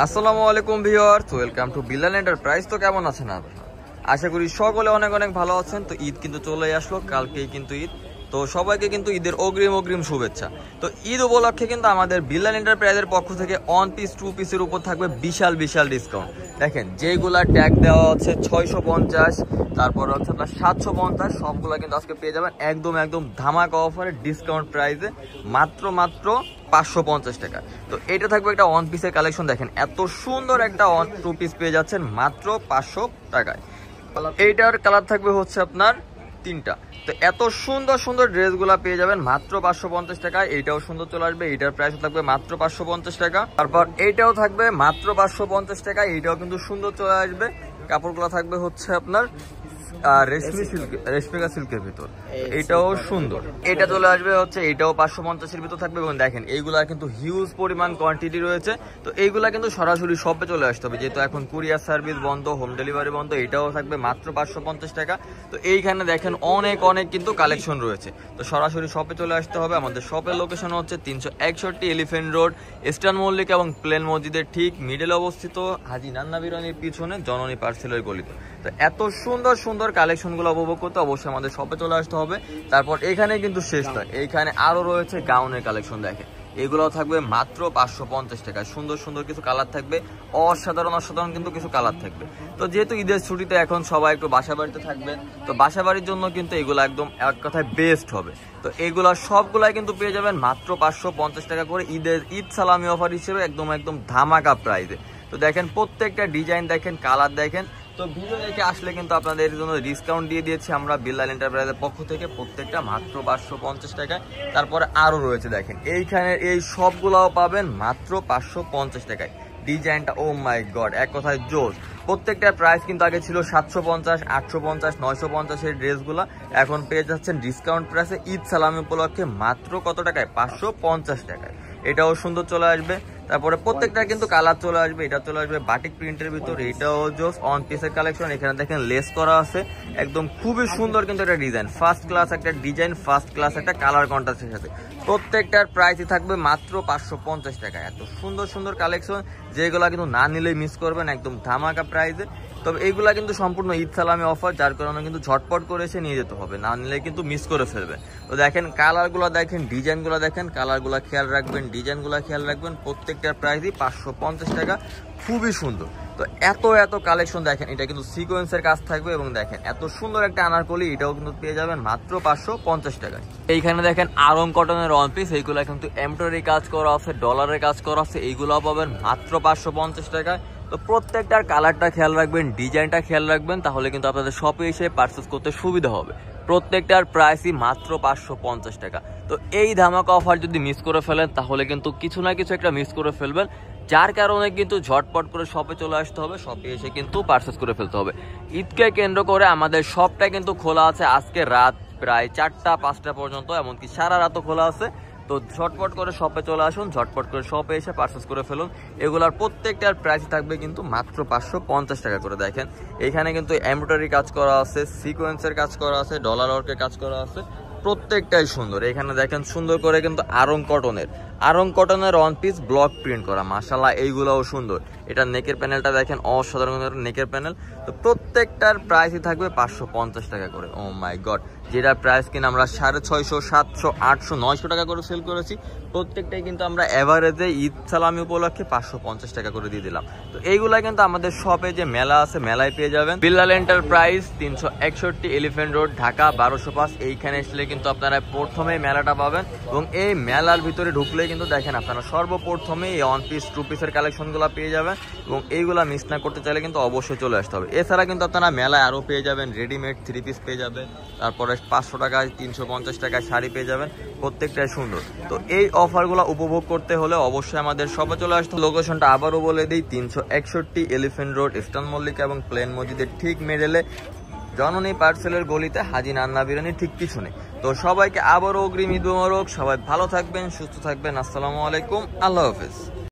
আসসালামু আলাইকুম viewers, welcome to Billal enterprise. তো কেমন আছেন আপনারা? আশা করি সকলে অনেক অনেক ভালো আছেন। তো ঈদ কিন্তু চলে আসলো, কালকেই কিন্তু ঈদ। তো সবাইকে কিন্তু ঈদের অগ্রিম শুভেচ্ছা। তো ঈদ উপলক্ষে কিন্তু আমাদের বিল্লাল এন্টারপ্রাইজের পক্ষ থেকে 1 পিস 2 পিসের উপর থাকবে বিশাল ডিসকাউন্ট। দেখেন যেগুলা ট্যাগ দেওয়া হচ্ছে 650, তারপর হচ্ছে আপনার 750, সবগুলা কিন্তু আজকে পেয়ে যাবেন একদম ধামাকা অফারে ডিসকাউন্ট প্রাইসে মাত্র 550 টাকা। তো এটা থাকবে একটা 1 পিসের কালেকশন। দেখেন এত সুন্দর একটা 2 পিস পেয়ে যাচ্ছেন মাত্র 500 টাকায়। এইটার কালার থাকবে হচ্ছে আপনার 3টা। তো এত সুন্দর ড্রেসগুলা পেয়ে যাবেন মাত্র 550 টাকায়। এইটাও সুন্দর চলে আসবে, এইটার প্রাইস থাকবে মাত্র 550 টাকা। তারপর এইটাও থাকবে মাত্র 550 টাকা। এইটাও কিন্তু সুন্দর চলে আসবে। কাপড়গুলো থাকবে হচ্ছে আপনার রেশমিকা সিল্কের ভিতর। এটাও সুন্দর। এটা চলে আসবে হচ্ছে, এটাও 550-এর ভিতর থাকবে। এবং দেখেন এইগুলা কিন্তু হিউজ পরিমাণ কোয়ান্টিটি রয়েছে। তো এইগুলা কিন্তু সরাসরি শপে চলে আসতে হবে, যেহেতু এখন কুরিয়ার সার্ভিস বন্ধ, হোম ডেলিভারি বন্ধ। এটাও থাকবে মাত্র 550 টাকা। তো এইখানে দেখেন অনেক কিন্তু কালেকশন রয়েছে। তো সরাসরি শপে চলে আসতে হবে। আমাদের শপের লোকেশন হচ্ছে 361 এলিফ্যান্ট রোড, ইস্টার্ন মল্লিক এবং প্লেন মসজিদের ঠিক মিডলে অবস্থিত, হাজি নান্না বিরিয়ানির পিছনে জননী পার্সেলের গলিতে। তো এত সুন্দর কালেকশনগুলো উপভোগ করতে অবশ্যই আমাদের শপে চলে আসতে হবে। তারপর এখানে কিন্তু শেষ নয়, এইখানে আরো রয়েছে গাউনের কালেকশন। দেখেন এগুলো থাকবে মাত্র 550 টাকায়। সুন্দর কিছু কালার থাকবে, অসাধারণ কিন্তু কিছু কালার থাকবে। তো যেহেতু ঈদের ছুটিতে এখন সবাই একটু বাসা বাড়িতে থাকবেন, তো বাসা বাড়ির জন্য কিন্তু এগুলো একদম এক কথায় বেস্ট হবে। তো এগুলা সবগুলাই কিন্তু পেয়ে যাবেন মাত্র 550 টাকা করে ঈদ সালামি অফার হিসেবে একদম ধামাকা প্রাইজে। তো দেখেন প্রত্যেকটা ডিজাইন দেখেন, কালার দেখেন। তো ভিডিও দেখে আসলে কিন্তু আপনাদের জন্য ডিসকাউন্ট দিয়ে দিয়েছি আমরা বিল্লাল এন্টারপ্রাইজের পক্ষ থেকে, প্রত্যেকটা মাত্র 550 টাকায়। তারপরে আরো রয়েছে দেখেন, এইখানে এই সবগুলাও পাবেন মাত্র 550 টাকায়। ডিজাইনটা ও মাই গড, এক কথায় জোস। প্রত্যেকটার প্রাইস কিন্তু আগে ছিল 750, 850, 950 এর ড্রেসগুলা এখন পেয়ে যাচ্ছেন ডিসকাউন্ট প্রাইসে ঈদ সালামি উপলক্ষে মাত্র কত টাকায়? 550 টাকায়। এটাও সুন্দর চলে আসবে। তারপরে প্রত্যেকটা কিন্তু কালার চলে আসবে। এটা চলে আসবে বাটিক প্রিন্টের ভিতর। এটাও জোস 1 পিসের কালেকশন। এখানে দেখেন লেস করা আছে, একদম খুবই সুন্দর কিন্তু একটা ডিজাইন, ফার্স্ট ক্লাস একটা ডিজাইন, ফার্স্ট ক্লাস একটা কালার কন্ট্রাস্টের সাথে। প্রত্যেকটার প্রাইসই থাকবে মাত্র 550 টাকা। এত সুন্দর কালেকশন, যেগুলো কিন্তু না নিলেই মিস করবেন, একদম ধামাকা প্রাইসে। তবে এইগুলা কিন্তু সম্পূর্ণ ঈদ সালামি অফার, যার কারণে কিন্তু ঝটপট করে এসে নিয়ে যেতে হবে, না নিলে কিন্তু মিস করে ফেলবেন। তো দেখেন কালারগুলো দেখেন, ডিজাইনগুলো দেখেন, কালারগুলো খেয়াল রাখবেন, ডিজাইনগুলো খেয়াল রাখবেন। প্রত্যেকটার প্রাইসই 550 টাকা, খুবই সুন্দর। তো এত কালেকশন দেখেন, এটা কিন্তু সিকোয়েন্সের কাজ থাকবে। এবং দেখেন এত সুন্দর একটা আনারকলি, এটাও কিন্তু পেয়ে যাবেন মাত্র 550 টাকায়। এইখানে দেখেন আরং কটনের 1 পিস, এইগুলো কিন্তু এমব্রয়ডারি কাজ করা আছে, ডলারের কাজ করা আছে। এইগুলো পাবেন মাত্র 550 টাকায়। তো প্রত্যেকটার কালারটা খেয়াল রাখবেন, ডিজাইনটা খেয়াল রাখবেন, তাহলে কিন্তু আপনাদের শপে এসে পারচেস করতে সুবিধা হবে। প্রত্যেকটার প্রাইসই মাত্র 550 টাকা। তো এই ধামাকা অফার যদি মিস করে ফেলেন, তাহলে কিন্তু কিছু না কিছু একটা মিস করে ফেলবেন, যার কারণে কিন্তু ঝটপট করে শপে চলে আসতে হবে, শপে এসে কিন্তু পারচেস করে ফেলতে হবে। ঈদকে কেন্দ্র করে আমাদের শপটা কিন্তু খোলা আছে আজকে রাত প্রায় 4টা-5টা পর্যন্ত, এমনকি সারা রাতও খোলা আছে। তো ঝটপট করে শপে চলে আসুন, ঝটপট করে শপে এসে পারচেস করে ফেলুন। এগুলার প্রত্যেকটার প্রাইস থাকবে কিন্তু মাত্র 550 টাকা করে। দেখেন এখানে কিন্তু এমব্রয়ডারি কাজ করা আছে, সিকোয়েন্সের কাজ করা আছে, ডলার ওয়ার্কের কাজ করা আছে, প্রত্যেকটাই সুন্দর। এখানে দেখেন সুন্দর করে কিন্তু আরং কটনের 1 পিস ব্লক প্রিন্ট করা, মাশাআল্লাহ এইগুলাও সুন্দর। এটা নেকের প্যানেলটা দেখেন, অসাধারণ নেকের প্যানেল। তো প্রত্যেকটার প্রাইসই থাকবে 550 টাকা করে। ও মাই গড, যেটা প্রাইস কিনা আমরা 650, 700, 800, 900 টাকা করে সেল করেছি, প্রত্যেকটাই কিন্তু আমরা এভারেজে ঈদ সালামি উপলক্ষে 550 টাকা করে দিয়ে দিলাম। তো এইগুলা কিন্তু আমাদের শপে যে মেলা আছে, মেলায় পেয়ে যাবেন। Billal enterprise 361 elephant road, Dhaka 1205। এইখানে আসলে কিন্তু আপনারা প্রথমে মেলাটা পাবেন। এবং এই মেলার ভিতরে ঢুকলে কিন্তু দেখেন আপনারা সর্বপ্রথমে এই 1 পিস 2 পিসের কালেকশনগুলো পেয়ে যাবেন। এবং এইগুলা মিস না করতে চাইলে কিন্তু অবশ্যই চলে আসতে হবে। এছাড়া কিন্তু আপনারা মেলায় আরও পেয়ে যাবেন, রেডিমেড 3 পিস পেয়ে যাবেন, তারপরে 500 টাকায় 350 টাকায় শাড়ি পেয়ে যাবেন, প্রত্যেকটাই সুন্দর। তো এই অফারগুলো উপভোগ করতে হলে অবশ্যই আমাদের শপে চলে আসতে। লোকেশনটা আবারও বলে দিই, 361 এলিফ্যান্ট রোড, ইস্টার্ন মল্লিক এবং প্লেন মসজিদের ঠিক মিডলে, জননী পার্সেলের গলিতে, হাজি নান্না বিরিয়ানির ঠিক পিছনে। তো সবাইকে আবারও অগ্রিম ঈদ মোবারক। সবাই ভালো থাকবেন, সুস্থ থাকবেন। আসসালামু আলাইকুম, আল্লাহ হাফেজ।